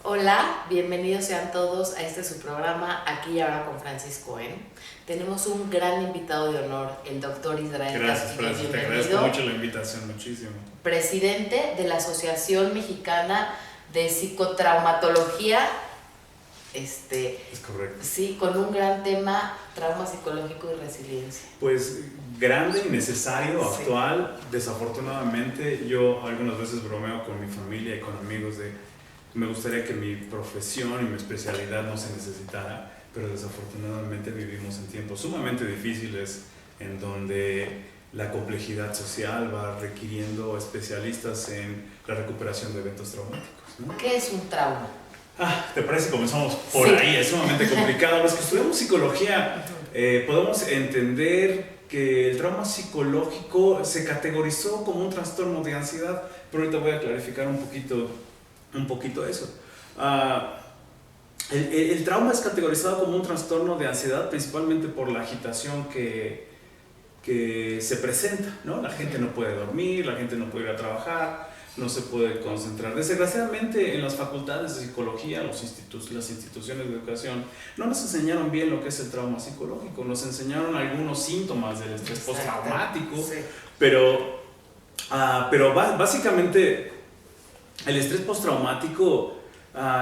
Hola, bienvenidos sean todos a su programa Aquí y Ahora con Francis Cohen. Tenemos un gran invitado de honor, el doctor Israel Gracias, Castillo. Francis, te agradezco mucho la invitación, muchísimo. Presidente de la Asociación Mexicana de Psicotraumatología. Es correcto. Sí, con un gran tema, trauma psicológico y resiliencia. Pues grande y necesario, Sí. actual. Desafortunadamente, yo algunas veces bromeo con mi familia y con amigos de me gustaría que mi profesión y mi especialidad no se necesitara, pero desafortunadamente vivimos en tiempos sumamente difíciles en donde la complejidad social va requiriendo especialistas en la recuperación de eventos traumáticos, ¿no? ¿Qué es un trauma? ¿Te parece que comenzamos por Sí. ahí? Es sumamente complicado. Los que estudiamos psicología podemos entender que el trauma psicológico se categorizó como un trastorno de ansiedad, pero ahorita voy a clarificar un poquito eso. El trauma es categorizado como un trastorno de ansiedad principalmente por la agitación que se presenta, ¿no? La gente no puede dormir, la gente no puede ir a trabajar, no se puede concentrar. Desgraciadamente en las facultades de psicología, las instituciones de educación, no nos enseñaron bien lo que es el trauma psicológico, nos enseñaron algunos síntomas del estrés postraumático, Sí. pero básicamente el estrés postraumático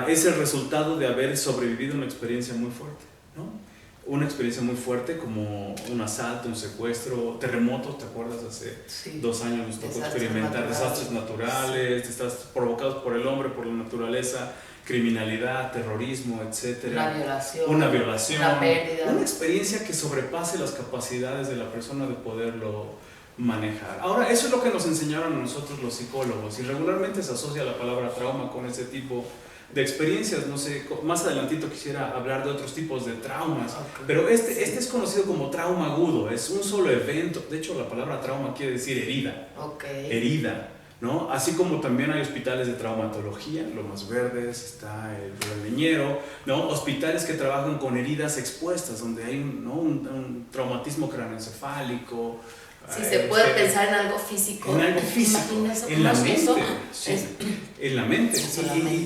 es el resultado de haber sobrevivido una experiencia muy fuerte, ¿no? Una experiencia muy fuerte como un asalto, un secuestro, terremotos, ¿te acuerdas? Hace 2 años nos tocó experimentar desastres naturales, desastres provocados por el hombre, por la naturaleza, criminalidad, terrorismo, etc. Una violación, una pérdida. Una experiencia que sobrepase las capacidades de la persona de poderlo manejar. Ahora, eso es lo que nos enseñaron a nosotros los psicólogos y regularmente se asocia la palabra trauma con ese tipo de experiencias. No sé, más adelantito quisiera hablar de otros tipos de traumas, pero este es conocido como trauma agudo, es un solo evento. De hecho, la palabra trauma quiere decir herida, herida, ¿no? Así como también hay hospitales de traumatología, Lomas Verdes, está el Leñero, ¿no? Hospitales que trabajan con heridas expuestas, donde hay un traumatismo craneoencefálico. Sí, se puede pensar en algo físico. En algo físico, en la mente. Sí, en la mente.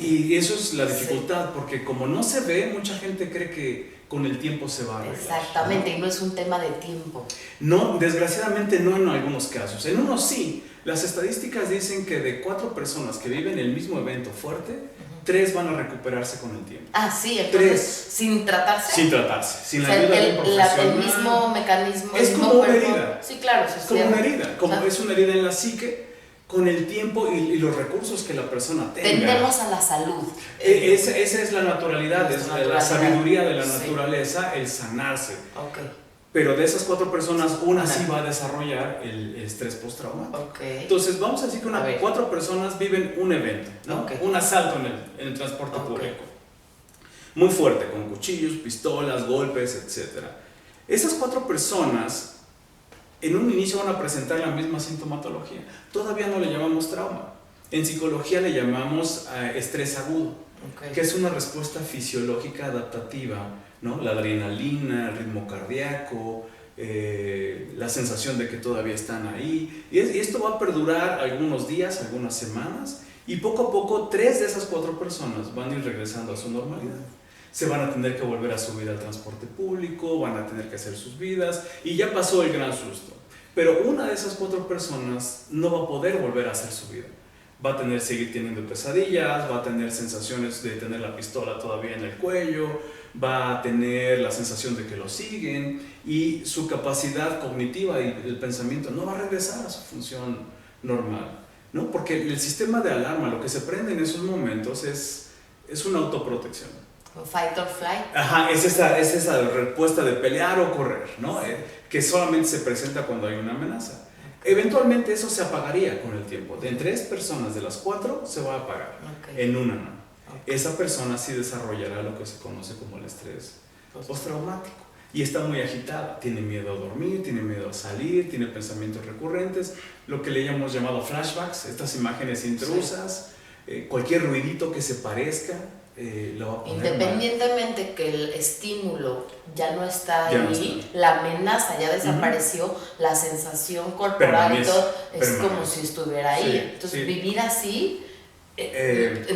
Y eso es la dificultad, porque como no se ve, mucha gente cree que con el tiempo se va a arreglar. Exactamente, ¿no? Y no es un tema de tiempo. No, desgraciadamente no en algunos casos. En unos sí. Las estadísticas dicen que de 4 personas que viven el mismo evento fuerte, 3 van a recuperarse con el tiempo. Sí, entonces, 3. ¿Sin tratarse? Sin tratarse, sin la ayuda de un profesional. El mismo mecanismo. Es como una herida. Sí, claro. Es como una herida, es una herida en la psique. Con el tiempo y los recursos que la persona tenga. Tendemos a la salud. Esa es la naturalidad, es la sabiduría de la naturaleza, el sanarse. Pero de esas 4 personas, una sí va a desarrollar el estrés postraumático. Entonces, vamos a decir que 4 personas viven un evento, ¿no? Un asalto en el transporte público. Muy fuerte, con cuchillos, pistolas, golpes, etc. Esas 4 personas en un inicio van a presentar la misma sintomatología. Todavía no le llamamos trauma. En psicología le llamamos estrés agudo, que es una respuesta fisiológica adaptativa, ¿no? La adrenalina, el ritmo cardíaco, la sensación de que todavía están ahí. Y esto va a perdurar algunos días, algunas semanas, y poco a poco 3 de esas 4 personas van a ir regresando a su normalidad. Se van a tener que volver a subir al transporte público, van a tener que hacer sus vidas y ya pasó el gran susto. Pero una de esas 4 personas no va a poder volver a hacer su vida. Va a seguir teniendo pesadillas, va a tener sensaciones de tener la pistola todavía en el cuello, va a tener la sensación de que lo siguen y su capacidad cognitiva y el pensamiento no va a regresar a su función normal, ¿no? Porque el sistema de alarma, lo que se prende en esos momentos es una autoprotección. Fight or flight. Es esa respuesta de pelear o correr, ¿no? Que solamente se presenta cuando hay una amenaza. Eventualmente eso se apagaría con el tiempo. De 3 personas de las 4 se va a apagar, en una no. Esa persona sí desarrollará lo que se conoce como el estrés postraumático. Y está muy agitada, tiene miedo a dormir, tiene miedo a salir, tiene pensamientos recurrentes, lo que le hemos llamado flashbacks, estas imágenes intrusas, cualquier ruidito que se parezca. Lo va a poner independientemente mal. que el estímulo ya no está ahí, la amenaza ya desapareció, la sensación corporal y todo es como si estuviera ahí. Entonces vivir así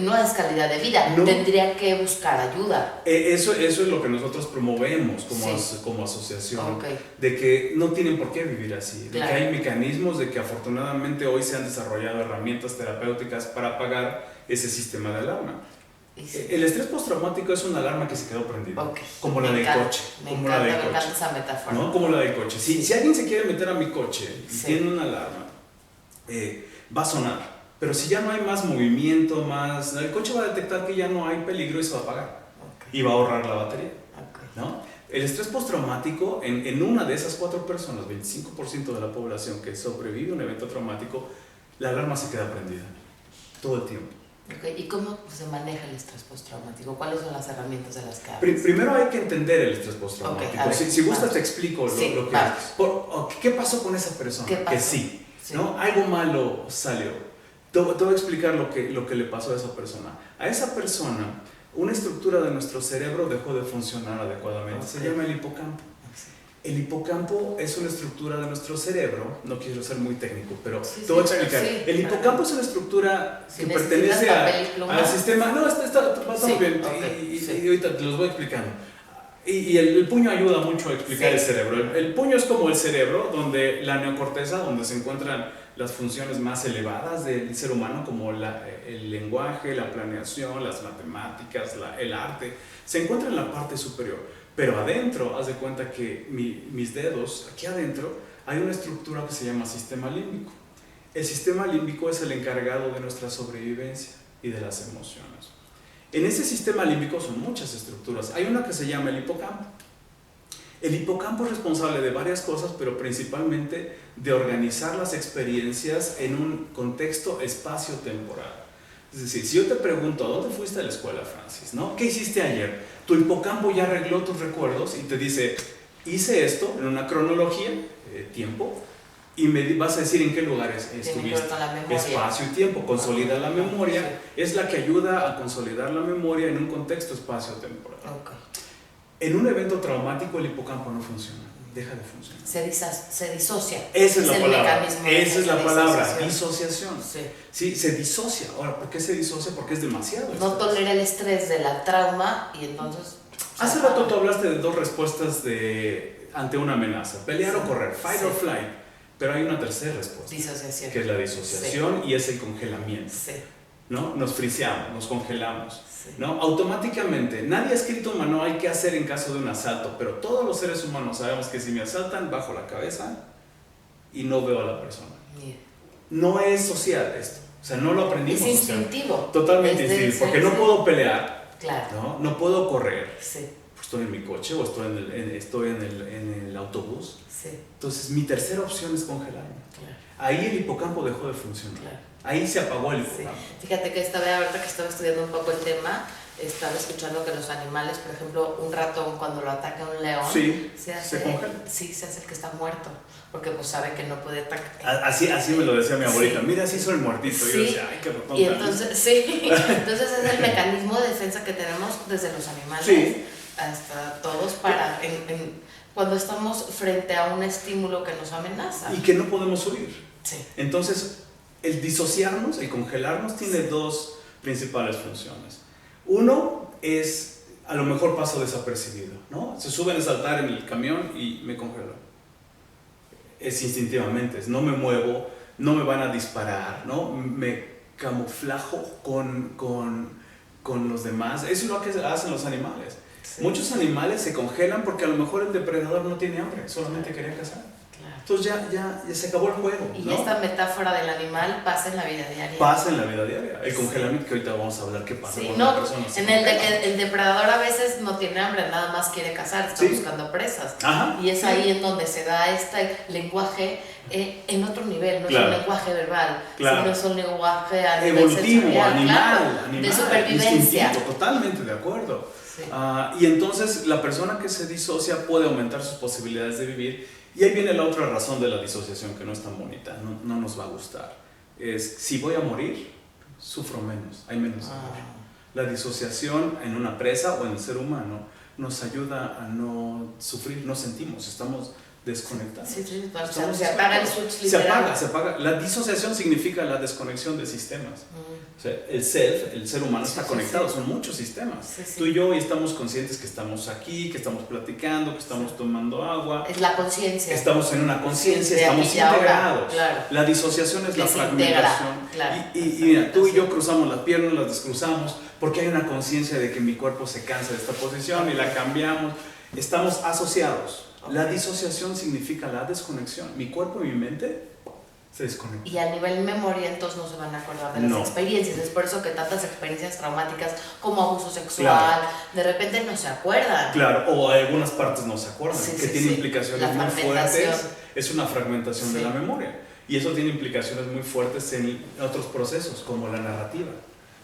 no es calidad de vida, no, tendría que buscar ayuda. Eso es lo que nosotros promovemos como asociación, de que no tienen por qué vivir así, de que hay mecanismos, de que afortunadamente hoy se han desarrollado herramientas terapéuticas para apagar ese sistema de alarma. El estrés postraumático es una alarma que se quedó prendida, como la del coche. Me encanta esa metáfora. ¿No? Como la del coche. Si alguien se quiere meter a mi coche y tiene una alarma, va a sonar. Pero si ya no hay más movimiento, el coche va a detectar que ya no hay peligro y se va a apagar. Y va a ahorrar la batería. ¿No? El estrés postraumático, en una de esas 4 personas, 25% de la población que sobrevive a un evento traumático, la alarma se queda prendida todo el tiempo. ¿Y cómo se maneja el estrés postraumático? ¿Cuáles son las herramientas de las que hablas? Primero hay que entender el estrés postraumático. Si gustas te explico lo que es. ¿Qué pasó con esa persona? Que sí, ¿no? Algo malo salió. Te voy a explicar lo que le pasó a esa persona. A esa persona, una estructura de nuestro cerebro dejó de funcionar adecuadamente. Se llama el hipocampo. El hipocampo es una estructura de nuestro cerebro, no quiero ser muy técnico, pero te voy a explicar. El hipocampo es una estructura que pertenece al sistema. No, está bien, y ahorita te los voy explicando. Y el puño ayuda mucho a explicar el cerebro. El puño es como el cerebro, donde la neocorteza, donde se encuentran las funciones más elevadas del ser humano, como el lenguaje, la planeación, las matemáticas, el arte, se encuentra en la parte superior. Pero adentro, haz de cuenta que mis dedos, aquí adentro, hay una estructura que se llama sistema límbico. El sistema límbico es el encargado de nuestra sobrevivencia y de las emociones. En ese sistema límbico son muchas estructuras. Hay una que se llama el hipocampo. El hipocampo es responsable de varias cosas, pero principalmente de organizar las experiencias en un contexto espacio-temporal. Es decir, si yo te pregunto, ¿a dónde fuiste a la escuela, Francis? ¿No? ¿Qué hiciste ayer? Tu hipocampo ya arregló tus recuerdos y te dice, hice esto en una cronología, tiempo, y me vas a decir en qué lugares estuviste. Espacio y tiempo, consolida la memoria, es la que ayuda a consolidar la memoria en un contexto espacio-temporal. En un evento traumático el hipocampo no funciona, deja de funcionar. Se disocia. Esa es la palabra. Esa es la palabra, disociación. Sí, se disocia. Ahora, ¿por qué se disocia? Porque es demasiado estrés. No tolera el estrés de la trauma y entonces... Hace rato tú hablaste de 2 respuestas ante una amenaza, pelear o correr, fight or flight, pero hay una tercera respuesta, disociación, que es la disociación y es el congelamiento, ¿no? Nos friseamos, nos congelamos, ¿no? Automáticamente, nadie ha escrito un manual qué hacer en caso de un asalto, pero todos los seres humanos sabemos que si me asaltan, bajo la cabeza y no veo a la persona. No es social esto, o sea, no lo aprendimos. Es instintivo. Totalmente instintivo, porque no puedo pelear. Claro. No puedo correr. Pues estoy en mi coche o estoy en el autobús. Entonces mi tercera opción es congelarme. Ahí el hipocampo dejó de funcionar. Ahí se apagó el hipocampo. Fíjate que ahorita que estaba estudiando un poco el tema, estaba escuchando que los animales, por ejemplo, un ratón cuando lo ataca un león, se congela. Sí, se hace el que está muerto, porque pues sabe que no puede atacar. Así me lo decía mi abuelita, mira, así soy el muertito. Y yo decía, ay, qué ratón. Y entonces, entonces es el mecanismo de defensa que tenemos desde los animales hasta todos para cuando estamos frente a un estímulo que nos amenaza. Y que no podemos huir. Entonces, el disociarnos, el congelarnos, tiene 2 principales funciones. Uno es, a lo mejor paso desapercibido, ¿no? Se suben a saltar en el camión y me congelo. Es instintivamente, no me muevo, no me van a disparar, ¿no? Me camuflajo con los demás. Eso es lo que hacen los animales. Muchos animales se congelan porque a lo mejor el depredador no tiene hambre, solamente quería cazar. Entonces ya se acabó el juego. Y esta metáfora del animal pasa en la vida diaria. Pasa en la vida diaria. El congelamiento, que ahorita vamos a hablar qué pasa con una persona. En el de que el depredador a veces no tiene hambre, nada más quiere cazar, está buscando presas. Y es ahí en donde se da este lenguaje en otro nivel, no es un lenguaje verbal, sino es un lenguaje a nivel evolutivo, animal, de supervivencia. Totalmente de acuerdo. Y entonces la persona que se disocia puede aumentar sus posibilidades de vivir. Y ahí viene la otra razón de la disociación que no es tan bonita, no nos va a gustar. Es, si voy a morir, sufro menos, hay menos dolor. La disociación en una presa o en el ser humano nos ayuda a no sufrir, no sentimos, estamos desconectados. Sí, se apaga el switch literal. Se apaga. La disociación significa la desconexión de sistemas. O sea, el ser humano está conectado, son muchos sistemas. Tú y yo hoy estamos conscientes que estamos aquí, que estamos platicando, que estamos tomando agua. Es la conciencia. Estamos en una conciencia, estamos integrados. Claro. La disociación es la fragmentación. Claro. Y mira, tú y yo cruzamos las piernas, las descruzamos, porque hay una conciencia de que mi cuerpo se cansa de esta posición y la cambiamos. Estamos asociados. La disociación significa la desconexión. Mi cuerpo y mi mente se desconectan. Y a nivel memoria, entonces no se van a acordar de las experiencias. Es por eso que tantas experiencias traumáticas como abuso sexual, de repente no se acuerdan. Claro, o algunas partes no se acuerdan, que tiene implicaciones muy fuertes. Es una fragmentación de la memoria. Y eso tiene implicaciones muy fuertes en otros procesos, como la narrativa.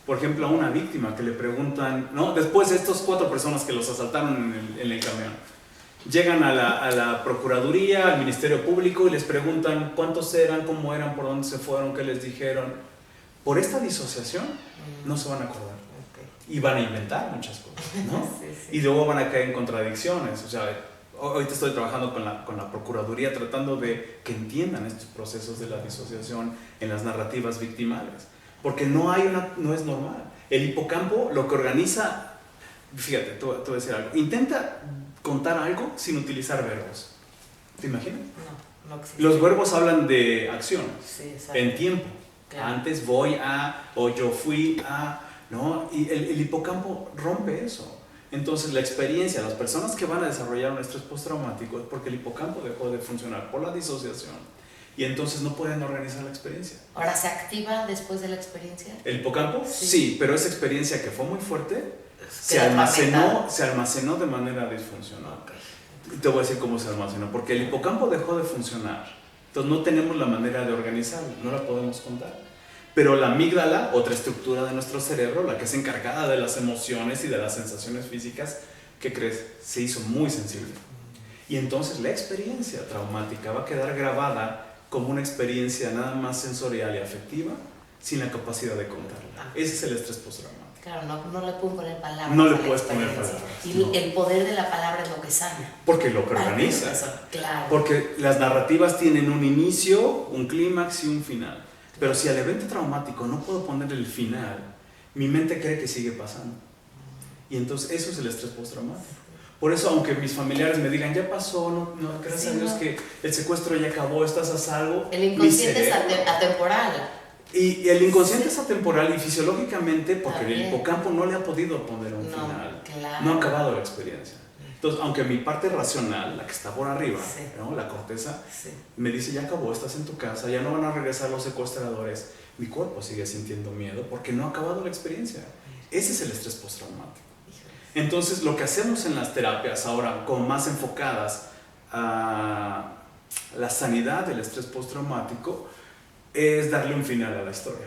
Por ejemplo, a una víctima que le preguntan, ¿no? Después de estas 4 personas que los asaltaron en el camión, llegan a la Procuraduría, al Ministerio Público y les preguntan cuántos eran, cómo eran, por dónde se fueron, qué les dijeron. Por esta disociación no se van a acordar. Y van a inventar muchas cosas, ¿no? Y luego van a caer en contradicciones. O sea, ahorita estoy trabajando con la Procuraduría tratando de que entiendan estos procesos de la disociación en las narrativas victimales. Porque no es normal. El hipocampo lo que organiza, fíjate, te voy a decir algo, intenta contar algo sin utilizar verbos. ¿Te imaginas? No existe. Los verbos hablan de acción, en tiempo. Claro. Antes voy a, o yo fui a, ¿no? Y el hipocampo rompe eso. Entonces la experiencia, las personas que van a desarrollar un estrés postraumático es porque el hipocampo dejó de funcionar por la disociación. Y entonces no pueden organizar la experiencia. ¿Ahora se activa después de la experiencia? ¿El hipocampo? Sí, pero esa experiencia que fue muy fuerte se almacenó de manera disfuncional. Y te voy a decir cómo se almacenó. Porque el hipocampo dejó de funcionar. Entonces no tenemos la manera de organizarla, no la podemos contar. Pero la amígdala, otra estructura de nuestro cerebro, la que es encargada de las emociones y de las sensaciones físicas, ¿qué crees? Se hizo muy sensible. Y entonces la experiencia traumática va a quedar grabada como una experiencia nada más sensorial y afectiva, sin la capacidad de contarla. Ese es el estrés postraumático. Claro, no le puedo poner palabras. No le puedes poner palabras. Y el poder de la palabra es lo que sana. Porque lo que organiza. Claro. Porque las narrativas tienen un inicio, un clímax y un final. Pero si al evento traumático no puedo poner el final, mi mente cree que sigue pasando. Y entonces eso es el estrés postraumático. Por eso, aunque mis familiares me digan, ya pasó, gracias a Dios que el secuestro ya acabó, estás a salvo. El inconsciente es atemporal. Y el inconsciente es atemporal y fisiológicamente porque el hipocampo no le ha podido poner un final. Claro. No ha acabado la experiencia. Entonces, aunque mi parte racional, la que está por arriba, ¿no? La corteza, me dice, ya acabó, estás en tu casa, ya no van a regresar los secuestradores, mi cuerpo sigue sintiendo miedo porque no ha acabado la experiencia. Ese es el estrés postraumático. Entonces, lo que hacemos en las terapias ahora, como más enfocadas a la sanidad del estrés postraumático, es darle un final a la historia,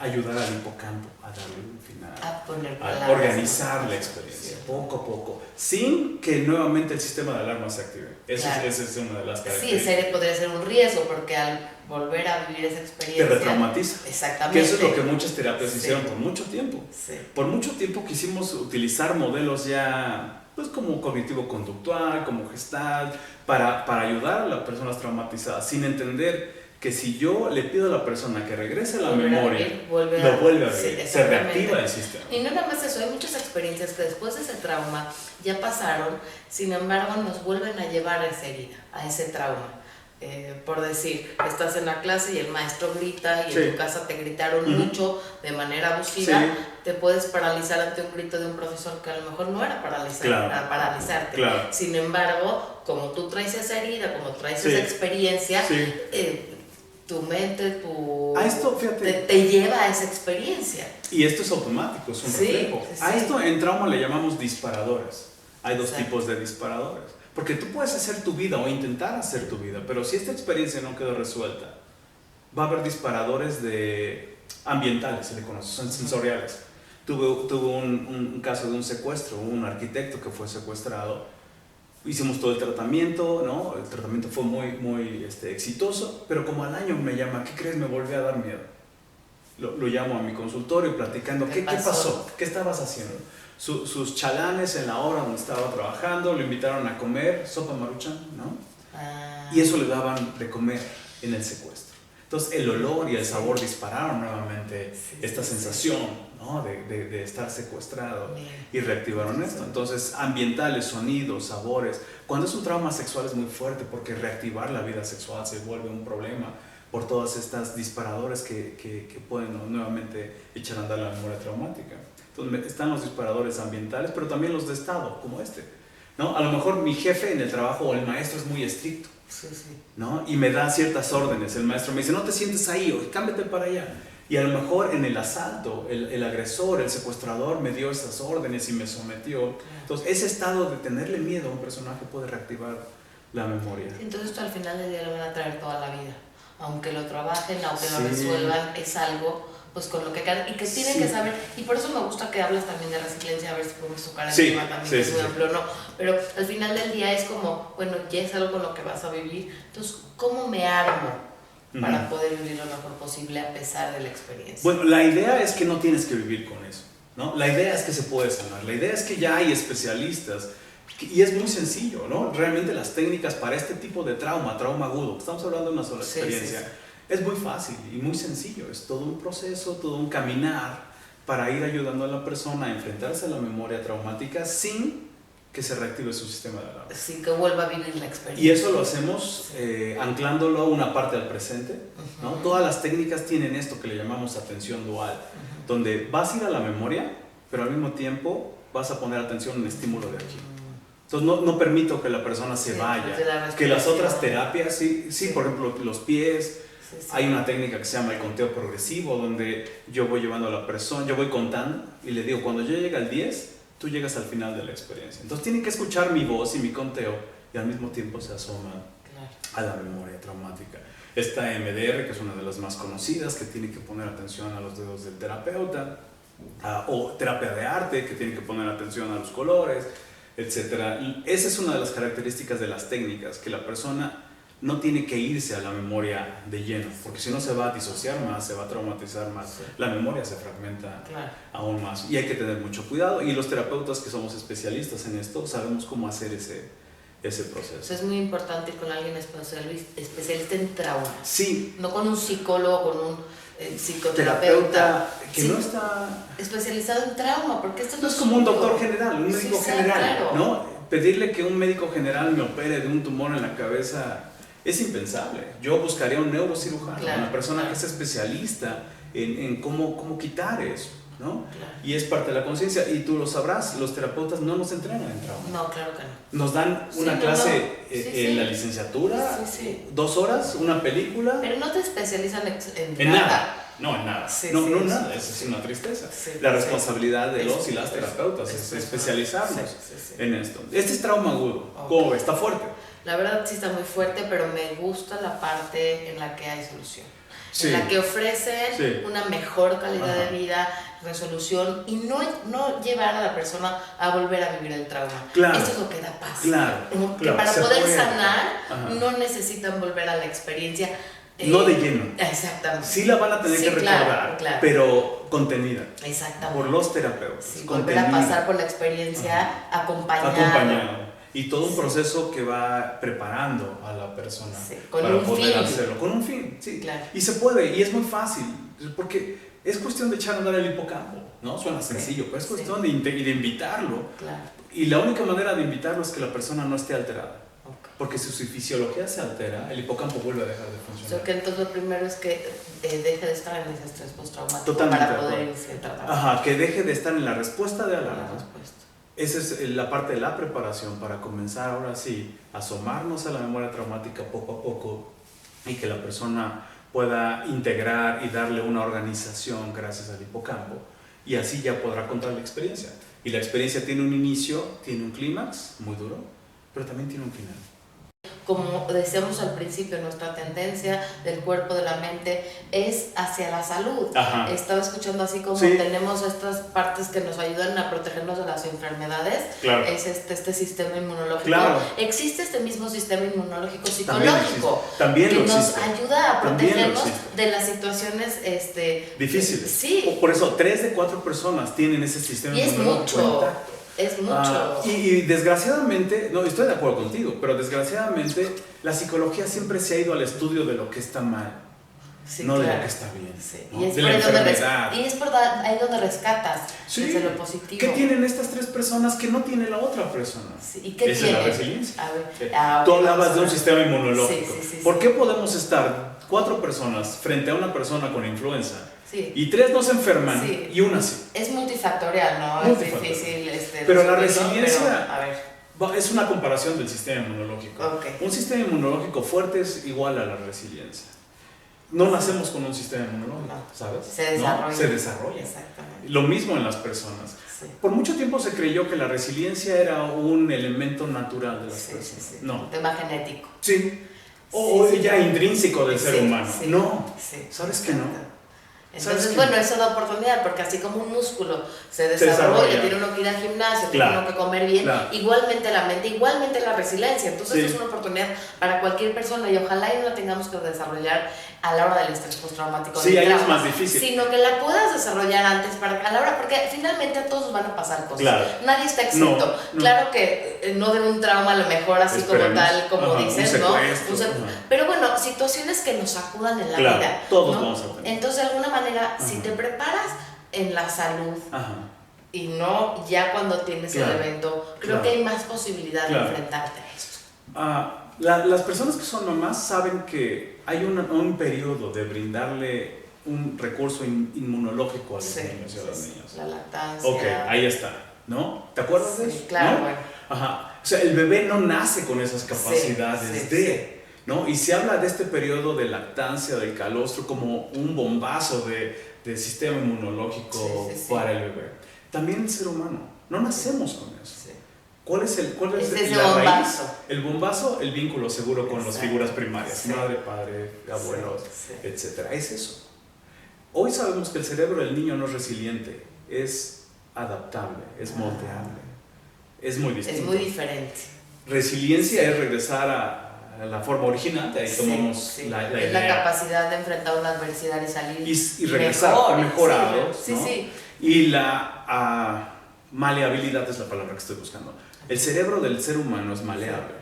ayudar al hipocampo a darle un final, a organizar la experiencia, poco a poco, sin que nuevamente el sistema de alarma se active. Esa es una de las características. Sí, podría ser un riesgo, porque al volver a vivir esa experiencia... Te retraumatiza. Exactamente. Que eso es lo que muchas terapias hicieron por mucho tiempo. Por mucho tiempo quisimos utilizar modelos ya, pues como cognitivo-conductual, como Gestalt, para ayudar a las personas traumatizadas, sin entender que si yo le pido a la persona que regrese a la memoria, lo vuelve a vivir, se reactiva el sistema. Y no nada más eso, hay muchas experiencias que después de ese trauma ya pasaron, sin embargo nos vuelven a llevar a esa herida, a ese trauma. Por decir, estás en la clase y el maestro grita y en tu casa te gritaron mucho de manera abusiva, te puedes paralizar ante un grito de un profesor que a lo mejor no era para paralizarte. Sin embargo, como tú traes esa herida, como traes esa experiencia, tu mente, te lleva a esa experiencia. Y esto es automático, es un reflejo. A esto en trauma le llamamos disparadores. Hay dos tipos de disparadores. Porque tú puedes hacer tu vida o intentar hacer tu vida, pero si esta experiencia no quedó resuelta, va a haber disparadores ambientales, se le conoce, son sensoriales. Tuve un caso de un secuestro, un arquitecto que fue secuestrado. Hicimos todo el tratamiento, ¿no? El tratamiento fue muy exitoso, pero como al año me llama, ¿qué crees? Me volvió a dar miedo. Lo llamo a mi consultorio platicando, ¿qué pasó? ¿Qué estabas haciendo? Sus chalanes en la hora donde estaba trabajando, lo invitaron a comer, sopa Maruchan, ¿no? Y eso le daban de comer en el secuestro. Entonces el olor y el sabor dispararon nuevamente esta sensación, ¿no? de estar secuestrado y reactivaron esto. Entonces ambientales, sonidos, sabores. Cuando es un trauma sexual es muy fuerte porque reactivar la vida sexual se vuelve un problema por todas estas disparadores que pueden nuevamente echar a andar la memoria traumática. Entonces están los disparadores ambientales, pero también los de estado, como este, ¿no? A lo mejor mi jefe en el trabajo o el maestro es muy estricto, ¿no? Y me da ciertas órdenes. El maestro me dice, no te sientes ahí, o cámbiate para allá. Y a lo mejor en el asalto, el agresor, el secuestrador me dio esas órdenes y me sometió. Entonces ese estado de tenerle miedo a un personaje puede reactivar la memoria. Entonces esto al final del día lo van a traer toda la vida. Aunque lo trabajen, aunque lo resuelvan, es algo pues con lo que quedan y que tienen que saber. Y por eso me gusta que hablas también de resiliencia, a ver si podemos tocar el tema también, que es muy amplio o no. Pero al final del día es como, bueno, ya es algo con lo que vas a vivir. Entonces, ¿cómo me armo para poder vivir lo mejor posible a pesar de la experiencia? Bueno, la idea es que no tienes que vivir con eso, ¿no? La idea es que se puede sanar. La idea es que ya hay especialistas. Y es muy sencillo, ¿no? Realmente las técnicas para este tipo de trauma agudo, estamos hablando de una sola experiencia, es muy fácil y muy sencillo. Es todo un proceso, todo un caminar para ir ayudando a la persona a enfrentarse a la memoria traumática sin que se reactive su sistema de alarma. Sin que vuelva a vivir la experiencia. Y eso lo hacemos anclándolo una parte al presente, ¿no? Todas las técnicas tienen esto que le llamamos atención dual, donde vas a ir a la memoria, pero al mismo tiempo vas a poner atención en el estímulo de aquí. Entonces no permito que la persona se vaya, que las otras terapias, por ejemplo los pies, hay una técnica que se llama el conteo progresivo, donde yo voy llevando a la persona, yo voy contando y le digo, cuando yo llegue al 10, tú llegas al final de la experiencia. Entonces tienen que escuchar mi voz y mi conteo y al mismo tiempo se asoman a la memoria traumática. Está MDR, que es una de las más conocidas, que tiene que poner atención a los dedos del terapeuta, o terapia de arte, que tiene que poner atención a los colores, etcétera. Esa es una de las características de las técnicas, que la persona no tiene que irse a la memoria de lleno, porque si no se va a disociar más, se va a traumatizar más, la memoria se fragmenta aún más y hay que tener mucho cuidado, y los terapeutas que somos especialistas en esto sabemos cómo hacer ese proceso. Eso es muy importante ir con alguien especialista en trauma. Sí. No con un psicólogo, con un psicoterapeuta que no está especializado en trauma, porque esto no es como un doctor general, un médico general, ¿no? Pedirle que un médico general me opere de un tumor en la cabeza es impensable. Yo buscaría un neurocirujano, una persona que es especialista en cómo quitar eso, ¿no? Y es parte de la conciencia, y tú lo sabrás, los terapeutas no nos entrenan en trauma. No, claro que no. Nos dan una clase en la licenciatura, 2 horas, una película. Pero no te especializan en nada. No, en nada. No, nada. Eso es una tristeza. La responsabilidad de los y las terapeutas es especializarnos en esto. Este es trauma agudo. ¿Cómo ves? Está fuerte. La verdad sí está muy fuerte, pero me gusta la parte en la que hay solución. En la que ofrecen una mejor calidad de vida, resolución, y no llevar a la persona a volver a vivir el trauma. Esto es lo que da paz. Que para poder sanar no necesitan volver a la experiencia. No de lleno. Exactamente. Sí la van a tener que recordar, pero contenida. Exactamente. Por los terapeutas. Volver a pasar por la experiencia acompañado. Y todo un proceso que va preparando a la persona para poder hacerlo. Con un fin, Y se puede, y es muy fácil, porque es cuestión de echar a andar el hipocampo, ¿no? Suena sencillo, pero es cuestión de invitarlo. Y la única manera de invitarlo es que la persona no esté alterada. Porque si su fisiología se altera, el hipocampo vuelve a dejar de funcionar. Que entonces lo primero es que deje de estar en ese estrés postraumático para poder iniciar el tratamiento. Ajá, que deje de estar en la respuesta de alarma. Esa es la parte de la preparación para comenzar ahora sí a asomarnos a la memoria traumática poco a poco, y que la persona pueda integrar y darle una organización gracias al hipocampo, y así ya podrá contar la experiencia. Y la experiencia tiene un inicio, tiene un clímax muy duro, pero también tiene un final. Como decíamos al principio, nuestra tendencia del cuerpo, de la mente, es hacia la salud. Estaba escuchando así como tenemos estas partes que nos ayudan a protegernos de las enfermedades. Es este sistema inmunológico. Existe este mismo sistema inmunológico psicológico también que nos ayuda a protegernos de las situaciones difíciles. Por eso 3 de 4 personas tienen ese sistema inmunológico intacto. Es mucho. Y desgraciadamente, no, estoy de acuerdo contigo, pero desgraciadamente la psicología siempre se ha ido al estudio de lo que está mal. Sí, no claro. De lo que está bien, sí. ¿no? Y es de por la enfermedad. Y es por ahí donde rescatas desde lo positivo. ¿Qué tienen estas 3 personas que no tiene la otra persona? Sí. ¿Y qué esa tiene? es la resiliencia. A ver, tú hablabas de un sistema inmunológico. Sí. ¿Por qué podemos estar 4 personas frente a una persona con influenza? Y 3 no se enferman y una sí. Es multifactorial, ¿no? Es difícil. Pero la resiliencia es una comparación del sistema inmunológico. Un sistema inmunológico fuerte es igual a la resiliencia. No nacemos con un sistema inmunológico, ¿sabes? Se desarrolla. ¿no? Se desarrolla. Exactamente. Lo mismo en las personas. Por mucho tiempo se creyó que la resiliencia era un elemento natural de las personas. No. Un tema genético. Sí. O ya intrínseco del ser humano. No. ¿Sabes que no? Entonces, bueno, eso da oportunidad, porque así como un músculo se desarrolla, tiene uno que ir al gimnasio, tiene uno que comer bien, igualmente la mente, igualmente la resiliencia. Entonces, esto es una oportunidad para cualquier persona y ojalá y no la tengamos que desarrollar a la hora del estrés postraumático. Sí, ahí es más difícil. Sino que la puedas desarrollar antes, para que a la hora, porque finalmente a todos van a pasar cosas. Claro. Nadie está exento. No. Claro que no de un trauma, a lo mejor así como tal, como dices, ¿no? Pero bueno, situaciones que nos sacudan en la vida. Todos vamos a tener. Entonces, de alguna manera, si te preparas en la salud y no ya cuando tienes el evento, creo que hay más posibilidad de enfrentarte a eso. Las personas que son mamás saben que hay un periodo de brindarle un recurso inmunológico a los niños y a las niñas. La lactancia. Ok, ahí está, ¿no? ¿Te acuerdas de eso? Claro, ¿no? bueno. O sea, el bebé no nace con esas capacidades ¿no? Y se habla de este periodo de lactancia, del calostro, como un bombazo de sistema inmunológico para el bebé. También el ser humano, no nacemos con eso. ¿Cuál es la raíz? El bombazo, el vínculo seguro con las figuras primarias, madre, padre, abuelos, etc. Es eso. Hoy sabemos que el cerebro del niño no es resiliente, es adaptable, es moldeable, es muy distinto. Es muy diferente. Resiliencia es regresar a la forma original, de ahí tomamos la idea. Es la capacidad de enfrentar una adversidad y salir y regresar mejorado, ¿no? Y la maleabilidad es la palabra que estoy buscando. El cerebro del ser humano es maleable.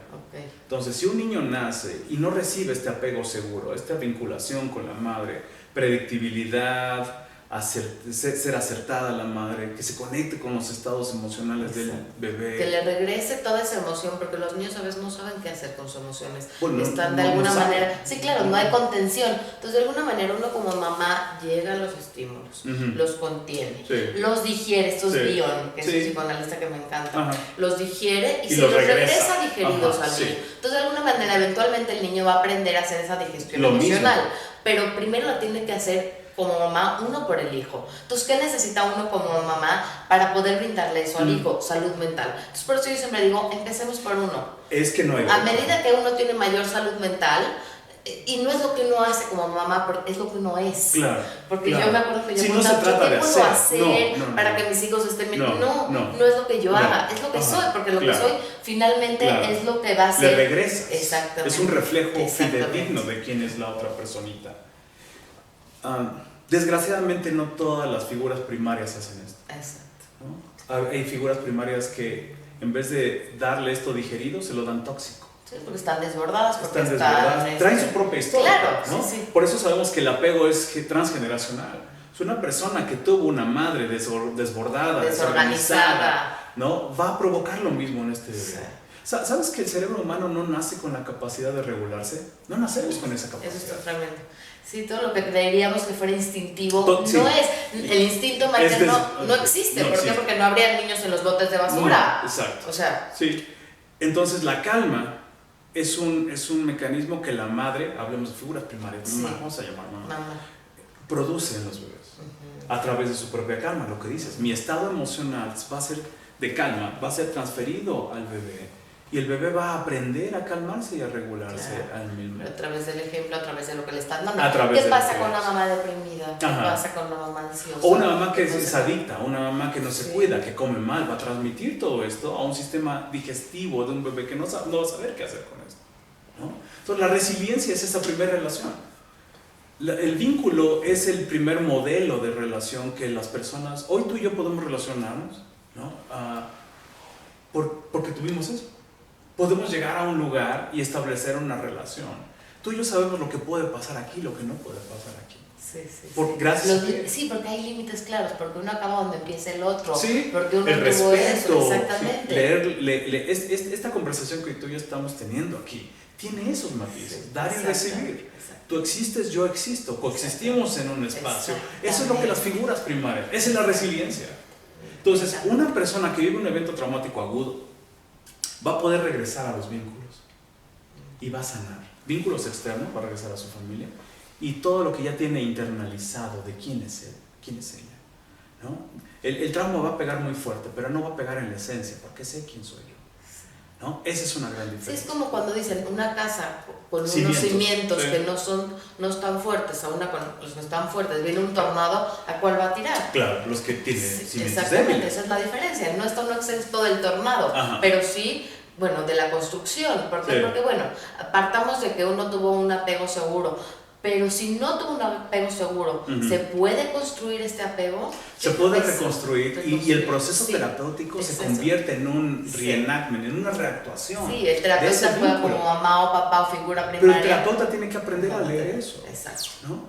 Entonces, si un niño nace y no recibe este apego seguro, esta vinculación con la madre, predictibilidad, ser acertada a la madre, que se conecte con los estados emocionales del bebé. Que le regrese toda esa emoción, porque los niños a veces no saben qué hacer con sus emociones. Bueno, están de alguna manera... Sí, claro, no hay contención. Entonces, de alguna manera, uno como mamá llega a los estímulos, los contiene, los digiere, estos Bion, que es un psicoanalista que me encanta, los digiere y se los regresa digeridos al niño. Entonces, de alguna manera, eventualmente el niño va a aprender a hacer esa digestión emocional, pero primero la tiene que hacer como mamá, uno por el hijo. Entonces, ¿qué necesita uno como mamá para poder brindarle eso al hijo? Salud mental. Entonces, por eso yo siempre digo, empecemos por uno. Es que no hay a medida que uno tiene mayor salud mental, y no es lo que uno hace como mamá, es lo que uno es. Claro. Porque yo me acuerdo que yo preguntaba, ¿qué puedo hacer para que mis hijos estén bien? No es lo que yo haga, es lo que soy, porque lo que soy finalmente es lo que va a ser. Le regresas. Exactamente. Es un reflejo fidedigno de quién es la otra personita. Desgraciadamente no todas las figuras primarias hacen esto. Exacto. ¿No? Hay figuras primarias que en vez de darle esto digerido se lo dan tóxico. Sí, porque están desbordadas, traen su propia historia. Claro, ¿no? Por eso sabemos que el apego es transgeneracional. Es una persona que tuvo una madre desbordada, desorganizada, ¿no? Va a provocar lo mismo en este bebé. ¿Sabes que el cerebro humano no nace con la capacidad de regularse? No nacemos con esa capacidad. Eso es tremendo. Sí, todo lo que creeríamos que fuera instintivo no es. El instinto materno no existe. ¿Por qué? Porque no habría niños en los botes de basura. Exacto. O sea. Sí. Entonces la calma es un mecanismo que la madre, hablemos de figuras primarias, vamos a llamar mamá, produce en los bebés a través de su propia calma. Lo que dices, mi estado emocional va a ser de calma, va a ser transferido al bebé. Y el bebé va a aprender a calmarse y a regularse al mismo. A través del ejemplo, a través de lo que le están dando. ¿Qué pasa con una mamá deprimida? ¿Qué pasa con una mamá ansiosa? O una mamá que es adicta, una mamá que no se cuida, que come mal, va a transmitir todo esto a un sistema digestivo de un bebé que no va a saber qué hacer con esto, ¿no? Entonces la resiliencia es esa primera relación. El vínculo es el primer modelo de relación que las personas, hoy tú y yo podemos relacionarnos, ¿no? porque tuvimos eso. Podemos llegar a un lugar y establecer una relación. Tú y yo sabemos lo que puede pasar aquí, lo que no puede pasar aquí. Gracias. Sí, porque hay límites claros, porque uno acaba donde empieza el otro. Sí, porque uno el tuvo respeto. Eso, exactamente. Esta conversación que tú y yo estamos teniendo aquí tiene esos matices, dar y recibir. Tú existes, yo existo, coexistimos en un espacio. Eso es lo que las figuras primarias, esa es la resiliencia. Entonces, una persona que vive un evento traumático agudo va a poder regresar a los vínculos y va a sanar. Vínculos externos, va a regresar a su familia y todo lo que ya tiene internalizado de quién es él, quién es ella, ¿no? El trauma va a pegar muy fuerte, pero no va a pegar en la esencia, porque sé quién soy yo, ¿no? Esa es una gran diferencia. Sí, es como cuando dicen una casa con unos cimientos que no están fuertes, a una con los que están fuertes, viene un tornado, ¿a cuál va a tirar? Claro, los que tienen cimientos exactamente, débiles. Esa es la diferencia. No está no exento del tornado, pero sí, bueno, de la construcción. ¿Por qué? Porque, bueno, partamos de que uno tuvo un apego seguro. Pero si no tuvo un apego seguro, ¿se puede construir este apego? Se puede reconstruir y el proceso terapéutico se convierte en un reenactment, en una reactuación. Sí, el terapeuta juega como mamá o papá o figura primaria. Pero el terapeuta tiene que aprender a leer eso. Exacto. ¿No?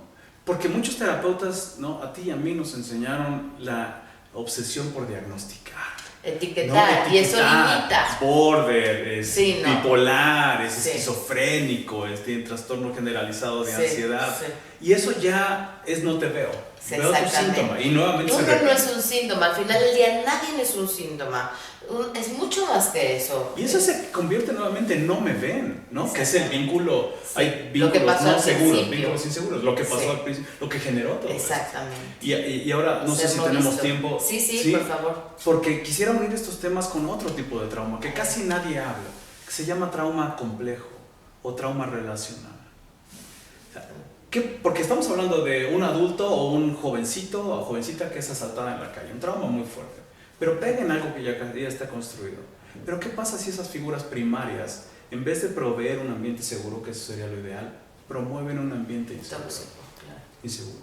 Porque muchos terapeutas, ¿no? A ti y a mí nos enseñaron la obsesión por diagnosticar. Etiquetar, y eso limita. Border, bipolar, es esquizofrénico, tiene trastorno generalizado de ansiedad. Y eso ya es no te veo. Veo tu síntoma. Y nuevamente nunca no es un síntoma. Al final del día nadie es un síntoma. Es mucho más que eso. Y eso se convierte nuevamente en no me ven, ¿no? Que es el vínculo. Hay vínculos no seguros, vínculos inseguros. Lo que pasó al principio, lo que generó todo. Exactamente. Y ahora no sé si tenemos tiempo. Sí, por favor. Porque quisiera unir estos temas con otro tipo de trauma que casi nadie habla, que se llama trauma complejo o trauma relacional. Porque estamos hablando de un adulto o un jovencito o jovencita que es asaltada en la calle, un trauma muy fuerte, pero pega en algo que ya está construido. Pero ¿qué pasa si esas figuras primarias, en vez de proveer un ambiente seguro, que eso sería lo ideal, promueven un ambiente inseguro?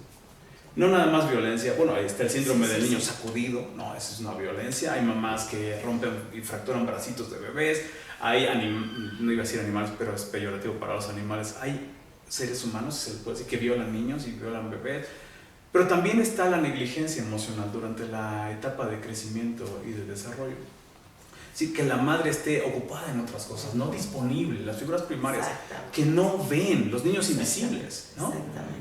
No nada más violencia, bueno, ahí está el síndrome del niño sacudido, no, eso es una violencia. Hay mamás que rompen y fracturan bracitos de bebés, hay no iba a decir animales, pero es peyorativo para los animales, hay seres humanos, se les puede decir, que violan niños y violan bebés, pero también está la negligencia emocional durante la etapa de crecimiento y de desarrollo. Sí, que la madre esté ocupada en otras cosas, no disponible, las figuras primarias que no ven, los niños invisibles, ¿no?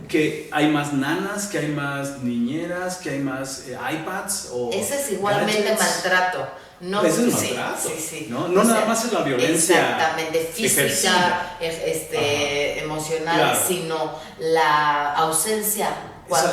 Que hay más nanas, que hay más niñeras, que hay más iPads o ese es igualmente gadgets. Maltrato. No, ese es maltrato, ¿no? No nada más es la violencia física, emocional, sino la ausencia.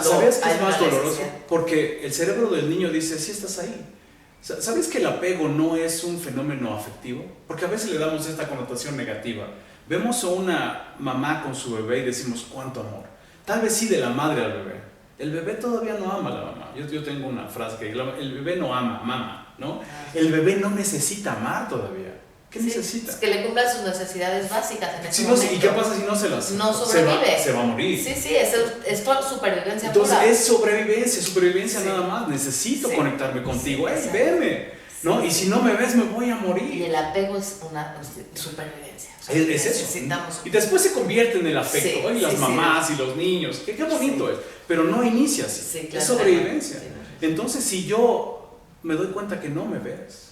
¿Sabías que es más doloroso? Porque el cerebro del niño dice, sí estás ahí. ¿Sabes que el apego no es un fenómeno afectivo? Porque a veces le damos esta connotación negativa. Vemos a una mamá con su bebé y decimos, ¿cuánto amor? Tal vez sí de la madre al bebé. El bebé todavía no ama a la mamá. Yo tengo una frase que el bebé no ama, mama, ¿no? El bebé no necesita amar todavía. ¿Qué necesita? Es que le cumplan sus necesidades básicas en ese momento. ¿Y qué pasa si no se las no sobrevive? Se va a morir. Sí, es supervivencia. Entonces pura. Es supervivencia nada más. Necesito conectarme contigo. ¡Ey, veme! ¿No? Y si no me ves, me voy a morir. Y el apego es una supervivencia. Es eso. Y después se convierte en el afecto. Y las mamás y los niños. Qué bonito es. Pero no inicia así. Es sobrevivencia. Entonces, si yo me doy cuenta que no me ves,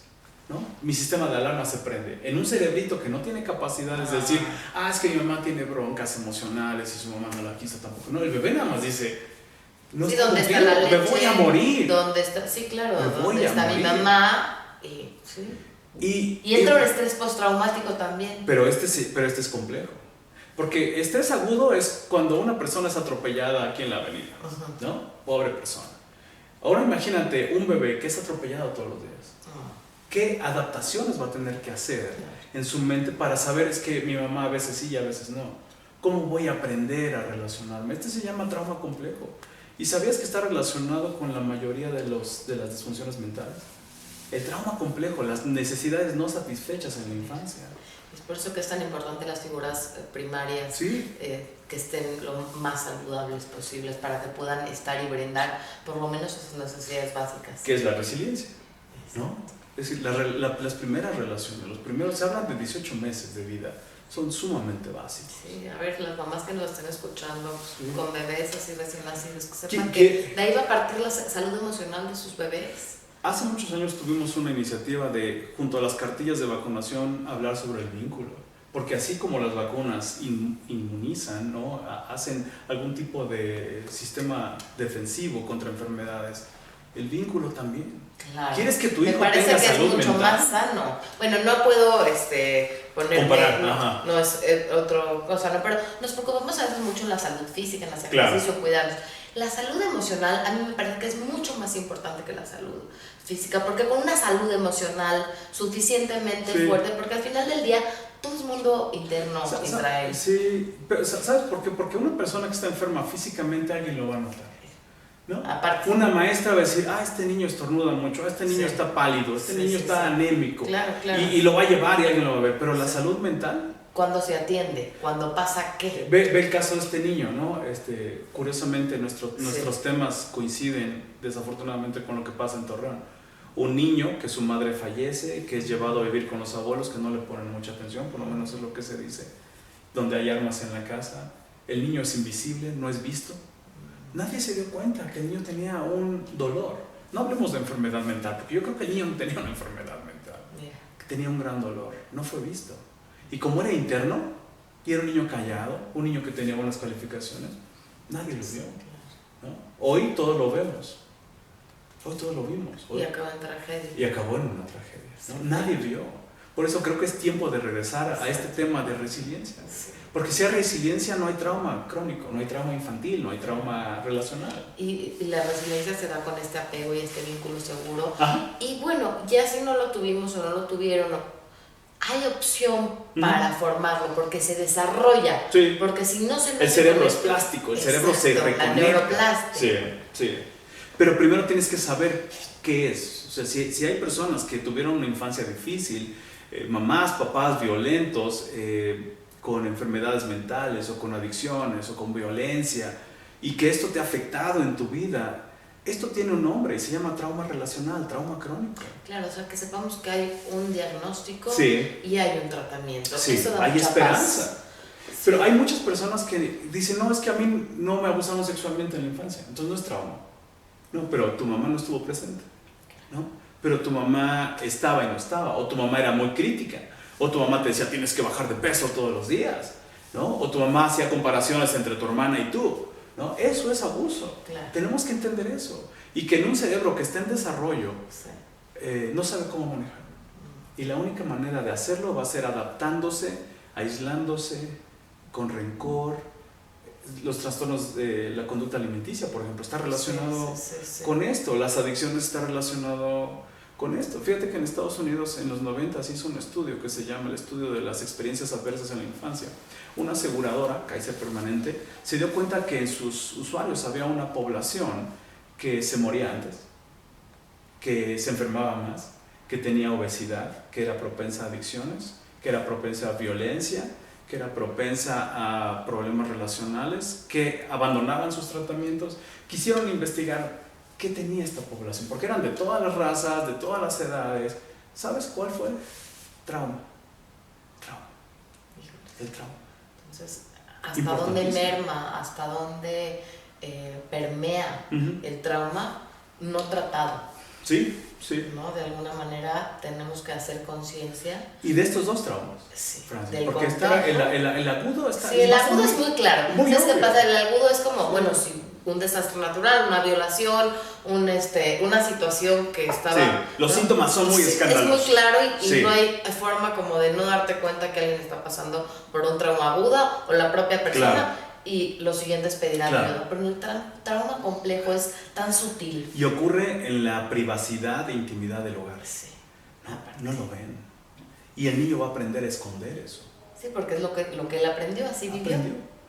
¿no? Mi sistema de alarma se prende en un cerebrito que no tiene capacidades de decir, es que mi mamá tiene broncas emocionales y su mamá no la quiso tampoco. No, el bebé nada más dice, no está ¿dónde está la leche? Me voy a morir. ¿Dónde está? Sí, claro, ¿dónde está mi mamá? Y entra el estrés postraumático también. Pero este es complejo. Porque estrés agudo es cuando una persona es atropellada aquí en la avenida, ¿no? Pobre persona. Ahora imagínate un bebé que es atropellado todos los días. ¿Qué adaptaciones va a tener que hacer en su mente para saber es que mi mamá a veces sí y a veces no? ¿Cómo voy a aprender a relacionarme? Este se llama trauma complejo. ¿Y sabías que está relacionado con la mayoría de las disfunciones mentales? El trauma complejo, las necesidades no satisfechas en la infancia. Es por eso que es tan importante las figuras primarias, que estén lo más saludables posibles para que puedan estar y brindar por lo menos esas necesidades básicas. ¿Qué es la resiliencia? ¿No? Es decir, las primeras relaciones, se hablan de 18 meses de vida, son sumamente básicos. Sí, a ver, las mamás que nos estén escuchando con bebés así recién nacidos, que sepan que de ahí va a partir la salud emocional de sus bebés. Hace muchos años tuvimos una iniciativa de, junto a las cartillas de vacunación, hablar sobre el vínculo. Porque así como las vacunas inmunizan, ¿no? Hacen algún tipo de sistema defensivo contra enfermedades, el vínculo también. Claro. ¿Quieres que tu hijo tenga salud mental? Me parece que es mucho más sano. Bueno, no puedo ponerme, comparar, no es otra cosa, no, pero nos preocupamos a veces mucho en la salud física, en el ejercicio, cuidarnos. La salud emocional a mí me parece que es mucho más importante que la salud física, porque con una salud emocional suficientemente fuerte, porque al final del día todo es mundo interno Israel. Sí, pero ¿sabes por qué? Porque una persona que está enferma físicamente alguien lo va a notar, ¿no? Aparte, una maestra va a decir, este niño estornuda mucho, este niño está pálido, este niño está anémico, claro. Y lo va a llevar y alguien lo va a ver, pero la salud mental... Cuando se atiende, cuando pasa qué. Ve el caso de este niño, ¿no? Curiosamente nuestros temas coinciden desafortunadamente con lo que pasa en Torreón. Un niño que su madre fallece, que es llevado a vivir con los abuelos, que no le ponen mucha atención, por lo menos es lo que se dice, donde hay armas en la casa. El niño es invisible, no es visto. Nadie se dio cuenta que el niño tenía un dolor. No hablemos de enfermedad mental, porque yo creo que el niño no tenía una enfermedad mental, tenía un gran dolor, no fue visto. Y como era interno, y era un niño callado, un niño que tenía buenas calificaciones, nadie lo vio, ¿no? Hoy todos lo vemos. Hoy todos lo vimos. Y acabó en tragedia. Y acabó en una tragedia, ¿no? Nadie vio. Por eso creo que es tiempo de regresar a este tema de resiliencia. Porque si hay resiliencia no hay trauma crónico, no hay trauma infantil, no hay trauma relacional. Y la resiliencia se da con este apego y este vínculo seguro. Ajá. Y bueno, ya si no lo tuvimos o no lo tuvieron, hay opción para formarlo, porque se desarrolla. Sí. Porque si no se... El cerebro es plástico, el cerebro se reconecta. La neuroplástica. Sí. Pero primero tienes que saber qué es. O sea, si hay personas que tuvieron una infancia difícil, mamás, papás violentos, con enfermedades mentales o con adicciones o con violencia, y que esto te ha afectado en tu vida, esto tiene un nombre y se llama trauma relacional, trauma crónico. Claro, o sea, que sepamos que hay un diagnóstico y hay un tratamiento. Sí, eso da hay mucha esperanza. Paz. Pero hay muchas personas que dicen, no, es que a mí no me abusaron sexualmente en la infancia, entonces no es trauma. No, pero tu mamá no estuvo presente, ¿no? Pero tu mamá estaba y no estaba, o tu mamá era muy crítica, o tu mamá te decía, tienes que bajar de peso todos los días, ¿no? O tu mamá hacía comparaciones entre tu hermana y tú, ¿no? Eso es abuso. Claro. Tenemos que entender eso. Y que en un cerebro que está en desarrollo, no sabe cómo manejarlo. Y la única manera de hacerlo va a ser adaptándose, aislándose, con rencor. Los trastornos de la conducta alimenticia, por ejemplo, está relacionado con esto. Las adicciones están relacionado con esto. Fíjate que en Estados Unidos en los 90 se hizo un estudio que se llama el estudio de las experiencias adversas en la infancia. Una aseguradora, Kaiser Permanente, se dio cuenta que en sus usuarios había una población que se moría antes, que se enfermaba más, que tenía obesidad, que era propensa a adicciones, que era propensa a violencia, que era propensa a problemas relacionales, que abandonaban sus tratamientos. Quisieron investigar qué tenía esta población, porque eran de todas las razas, de todas las edades. ¿Sabes cuál fue? Trauma. El trauma. Entonces, ¿hasta dónde merma, hasta dónde permea el trauma no tratado? Sí. ¿No? De alguna manera tenemos que hacer conciencia. Y de estos dos traumas, Francis, porque está el agudo. Sí, el agudo es muy claro. ¿Sabes qué pasa? El agudo es como, bueno, si un desastre natural, una violación, una situación que estaba... Sí, los síntomas son muy escandalosos. Es muy claro y no hay forma como de no darte cuenta que alguien está pasando por un trauma agudo o la propia persona. Claro. Y los siguientes pedirán ayuda. Pero el trauma complejo es tan sutil. Y ocurre en la privacidad e intimidad del hogar. Sí. No lo ven. Y el niño va a aprender a esconder eso. Sí, porque es lo que él aprendió, así vivió.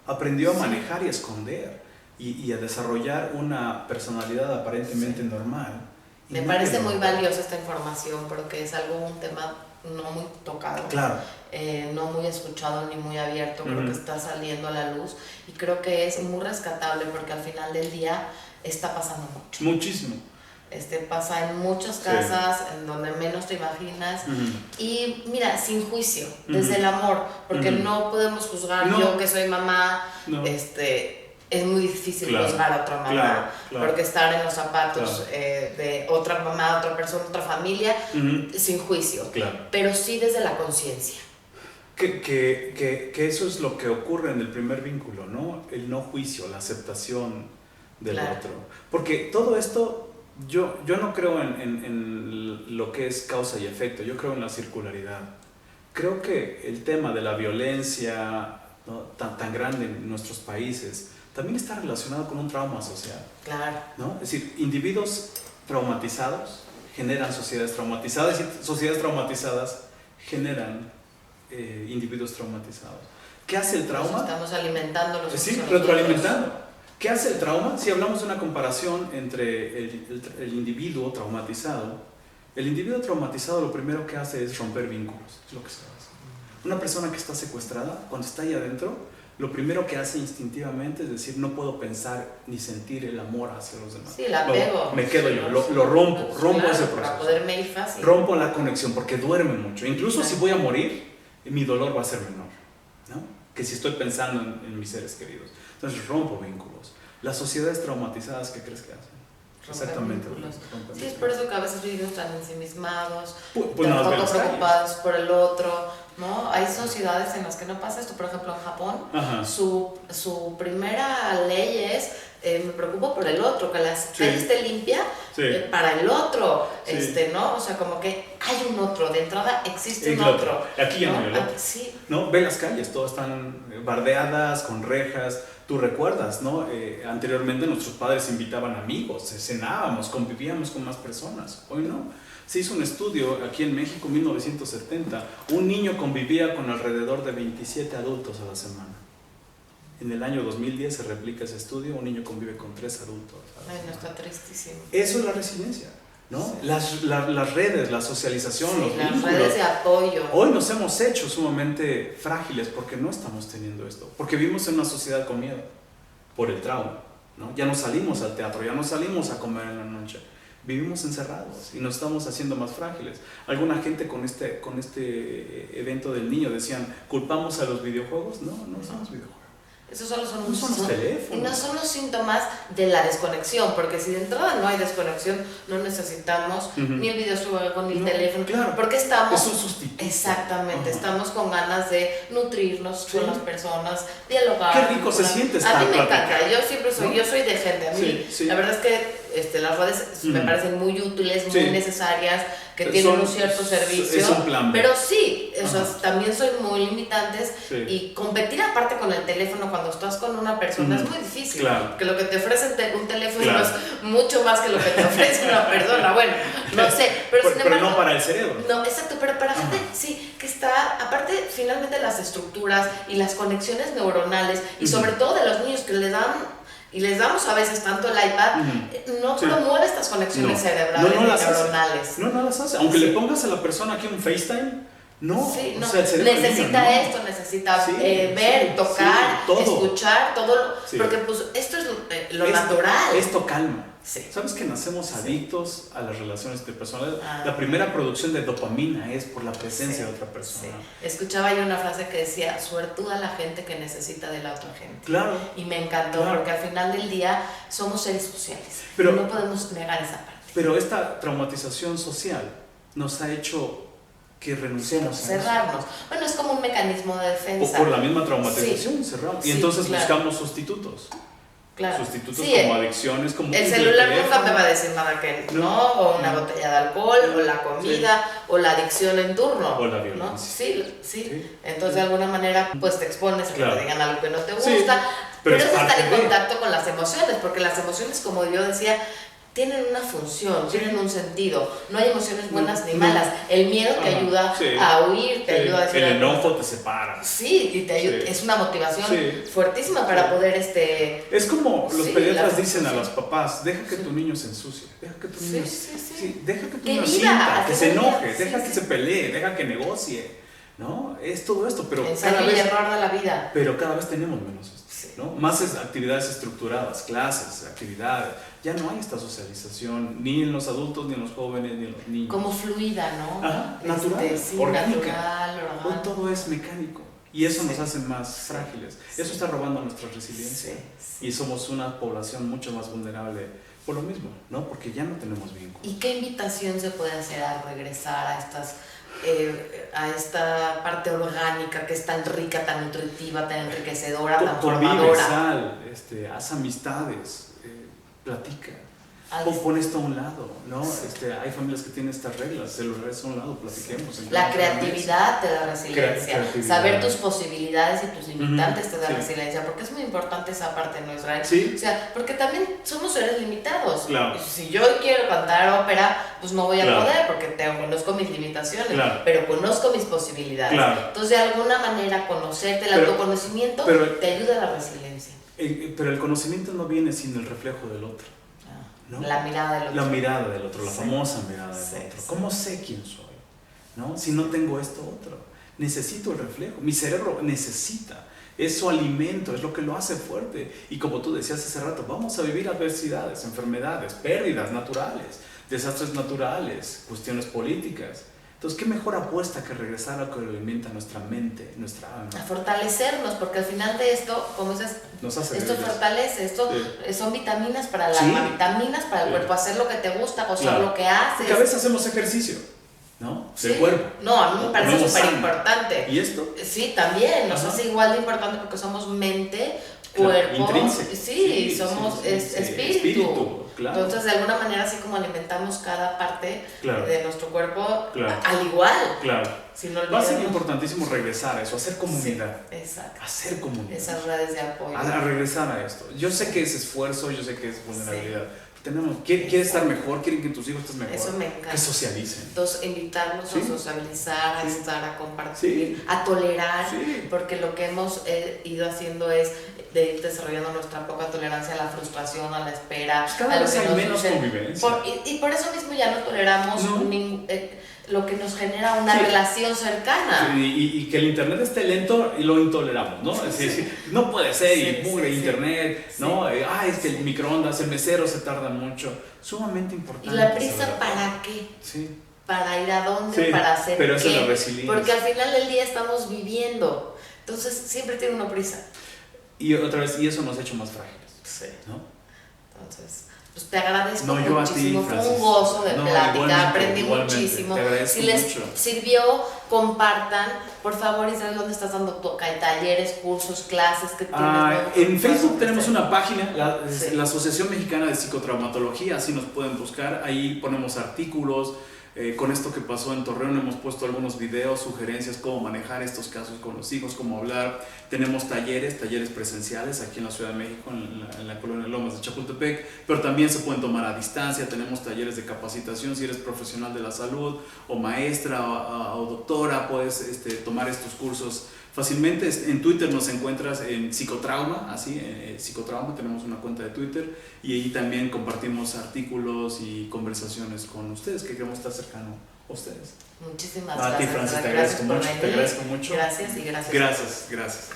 Aprendió a manejar y a esconder. Y a desarrollar una personalidad aparentemente normal. Me parece muy valiosa esta información porque es un tema no muy tocado. Claro. No muy escuchado ni muy abierto, creo que está saliendo a la luz y creo que es muy rescatable porque al final del día está pasando mucho. Muchísimo. pasa en muchas casas, en donde menos te imaginas. Y mira, sin juicio, desde el amor, porque no podemos juzgar. Yo que soy mamá, es muy difícil juzgar a otra mamá, porque estar en los zapatos de otra mamá, otra persona, otra familia, sin juicio, pero sí desde la conciencia. Que eso es lo que ocurre en el primer vínculo, ¿no? El no juicio, la aceptación del otro. Porque todo esto, yo no creo en lo que es causa y efecto, yo creo en la circularidad. Creo que el tema de la violencia, ¿no?, tan grande en nuestros países también está relacionado con un trauma social. Claro. ¿No? Es decir, individuos traumatizados generan sociedades traumatizadas y sociedades traumatizadas generan individuos traumatizados. ¿Qué hace el trauma? Estamos alimentándolos. Sí, retroalimentando. ¿Qué hace el trauma? Si hablamos de una comparación entre el individuo traumatizado, el individuo traumatizado lo primero que hace es romper vínculos, es lo que se hace. Una persona que está secuestrada, cuando está ahí adentro, lo primero que hace instintivamente es decir, no puedo pensar ni sentir el amor hacia los demás. Sí, el apego. Me quedo yo, lo rompo ese proceso. Para poderme ir fácil. Rompo la conexión porque duerme mucho. Incluso si voy a morir, mi dolor va a ser menor, ¿no? Que si estoy pensando en mis seres queridos. Entonces rompo vínculos. Las sociedades traumatizadas, ¿qué crees que hacen? Exactamente. Sí, es por eso que a veces vivimos tan ensimismados, pues tan poco preocupados por el otro, ¿no? Hay sociedades en las que no pasa esto. Por ejemplo, en Japón, su primera ley es me preocupo por el otro, que la calle esté limpia para el otro, ¿no? O sea, como que hay un otro, de entrada existe un otro. Aquí ya no hay el otro. ¿No? Ve las calles, todas están bardeadas, con rejas. Tú recuerdas, ¿no? Anteriormente nuestros padres invitaban amigos, cenábamos, convivíamos con más personas. Hoy no. Se hizo un estudio aquí en México en 1970. Un niño convivía con alrededor de 27 adultos a la semana. En el año 2010 se replica ese estudio, un niño convive con 3 adultos. Ay, no, está tristísimo. Eso es la resiliencia, ¿no? Sí. Las redes, la socialización, los vínculos. Las redes de apoyo. Hoy nos hemos hecho sumamente frágiles porque no estamos teniendo esto. Porque vivimos en una sociedad con miedo, por el trauma, ¿no? Ya no salimos al teatro, ya no salimos a comer en la noche. Vivimos encerrados y nos estamos haciendo más frágiles. Alguna gente con este evento del niño decían, ¿culpamos a los videojuegos? No son los videojuegos. Esos solo son los teléfonos. Y no son los síntomas de la desconexión, porque si de entrada no hay desconexión, no necesitamos ni el videojuego ni el teléfono. Claro, porque estamos. Es un sustituto. Exactamente, estamos con ganas de nutrirnos con las personas, dialogar. Qué rico se siente estar. A mí me encanta, yo siempre soy, yo soy de gente. A mí, la verdad es que las redes me parecen muy útiles, muy necesarias, que tienen un cierto servicio. Es un plan B. Pero sí, también soy muy limitantes y competir aparte con el teléfono cuando estás con una persona es muy difícil. Claro. Porque lo que te ofrece un teléfono es mucho más que lo que te ofrece una persona. Bueno, no sé, pero sin embargo. Pero no para el cerebro. No, exacto, pero para gente que está, aparte finalmente las estructuras y las conexiones neuronales y sobre todo de los niños que les dan. Y les damos a veces tanto el iPad, no promueve estas conexiones cerebrales y neuronales. No las hace. Aunque le pongas a la persona aquí un FaceTime, o sea, el cerebro necesita esto, necesita ver, tocar, escuchar, todo. Porque pues esto es lo natural. Esto calma. ¿Sabes que nacemos adictos a las relaciones interpersonales? La primera producción de dopamina es por la presencia de otra persona. Escuchaba yo una frase que decía, suertuda la gente que necesita de la otra gente. Claro. Y me encantó porque al final del día somos seres sociales. Pero no podemos negar esa parte. Pero esta traumatización social nos ha hecho que renunciemos a cerrarnos. Bueno, es como un mecanismo de defensa. O por la misma traumatización cerramos. Y entonces buscamos sustitutos. Claro. Sustitutos como adicciones, como el celular nunca me va a decir nada que no, o una botella de alcohol, o la comida, o la adicción en turno. O la violencia. ¿No? Sí. Entonces de alguna manera pues te expones a que te digan algo que no te gusta, pero es estar en contacto con las emociones, porque las emociones, como yo decía, tienen una función, tienen un sentido. No hay emociones buenas ni malas. El miedo te ayuda a huir, te ayuda a decir... El enojo te separa. Sí, y te ayuda, es una motivación fuertísima para poder... Es como los pediatras dicen a los papás, deja que tu niño se ensucie, deja que tu niño... deja que tu niño sienta, que se enoje, deja que se pelee, deja que negocie. ¿no? Es todo esto, pero ensayo y error de la vida. Pero cada vez tenemos menos esto, ¿no? Más actividades estructuradas, clases, actividades. Ya no hay esta socialización, ni en los adultos, ni en los jóvenes, ni en los niños. Como fluida, ¿no? Ajá, natural, sí, orgánica. Natural. Hoy todo es mecánico. Y eso nos hace más frágiles. Eso está robando nuestra resiliencia. Y somos una población mucho más vulnerable por lo mismo, ¿no? Porque ya no tenemos vínculos. ¿Y qué invitación se puede hacer a regresar a a esta parte orgánica que es tan rica, tan nutritiva, tan enriquecedora, tan formadora? Convive, sal, haz amistades, platica. O pon esto a un lado, ¿no? Hay familias que tienen estas reglas, celulares a un lado, platiquemos. La creatividad te da resiliencia. Saber tus posibilidades y tus limitantes te da resiliencia, porque es muy importante esa parte, ¿no, Israel? Sí. O sea, porque también somos seres limitados. Claro. Si yo quiero cantar ópera, pues no voy a poder, porque conozco mis limitaciones, pero conozco mis posibilidades. Claro. Entonces, de alguna manera, conocerte, el autoconocimiento te ayuda a la resiliencia. Pero el conocimiento no viene sin el reflejo del otro. ¿No? La mirada del otro. La mirada del otro, la famosa mirada del otro. ¿Cómo sé quién soy? ¿No? Si no tengo esto otro. Necesito el reflejo. Mi cerebro necesita. Es su alimento, es lo que lo hace fuerte. Y como tú decías hace rato, vamos a vivir adversidades, enfermedades, pérdidas naturales, desastres naturales, cuestiones políticas. Entonces, ¿qué mejor apuesta que regresar a lo que alimenta nuestra mente, nuestra alma? A fortalecernos, porque al final de esto, como dices, esto fortalece, son vitaminas para el alma, vitaminas para el cuerpo, hacer lo que te gusta, gozar lo que haces. Porque a veces hacemos ejercicio, ¿no? Del cuerpo. No, a mí me parece súper importante. ¿Y esto? Sí, también, nos hace igual de importante porque somos mente, cuerpo, somos espíritu. Claro. Entonces, de alguna manera, así como alimentamos cada parte de nuestro cuerpo, al igual. Claro. Si no va a ser importantísimo regresar a eso, hacer comunidad. Sí, exacto. Hacer comunidad. Esas redes de apoyo. A regresar a esto. Yo sé que es esfuerzo, yo sé que es vulnerabilidad. ¿Quieres estar mejor? ¿Quieren que tus hijos estén mejor? Eso me encanta. Que socialicen. Entonces, invitarlos a socializar, a estar, a compartir, a tolerar, porque lo que hemos ido haciendo es de ir desarrollando nuestra poca tolerancia a la frustración, a la espera. Pues cada vez hay menos convivencia. Y por eso mismo ya no toleramos lo que nos genera una relación cercana. Y que el internet esté lento y lo intoleramos, ¿no? Es decir, no puede ser, y mugre internet, ¿no? Es que el microondas, el mesero se tarda mucho. Sumamente importante. ¿Y la prisa para qué? Sí. ¿Para ir a dónde? ¿Para hacer pero qué? Eso es la resiliencia. Porque al final del día estamos viviendo. Entonces siempre tiene una prisa. Y otra vez, y eso nos ha hecho más frágiles. Sí. ¿No? Entonces, pues te agradezco muchísimo. Fue un gozo de plática, aprendí muchísimo. Si les sirvió, compartan. Por favor, Israel, ¿dónde estás dando talleres, cursos, clases que tienes? En Facebook tenemos una página, la Asociación Mexicana de Psicotraumatología, así nos pueden buscar. Ahí ponemos artículos. Con esto que pasó en Torreón hemos puesto algunos videos, sugerencias, cómo manejar estos casos con los hijos, cómo hablar. Tenemos talleres presenciales aquí en la Ciudad de México, en la colonia Lomas de Chapultepec, pero también se pueden tomar a distancia. Tenemos talleres de capacitación, si eres profesional de la salud o maestra o doctora, puedes tomar estos cursos fácilmente. En Twitter nos encuentras en Psicotrauma, Psicotrauma, tenemos una cuenta de Twitter y ahí también compartimos artículos y conversaciones con ustedes, que queremos estar cercano a ustedes. Muchísimas gracias. A ti, Francis, te agradezco mucho. Gracias y gracias. Gracias.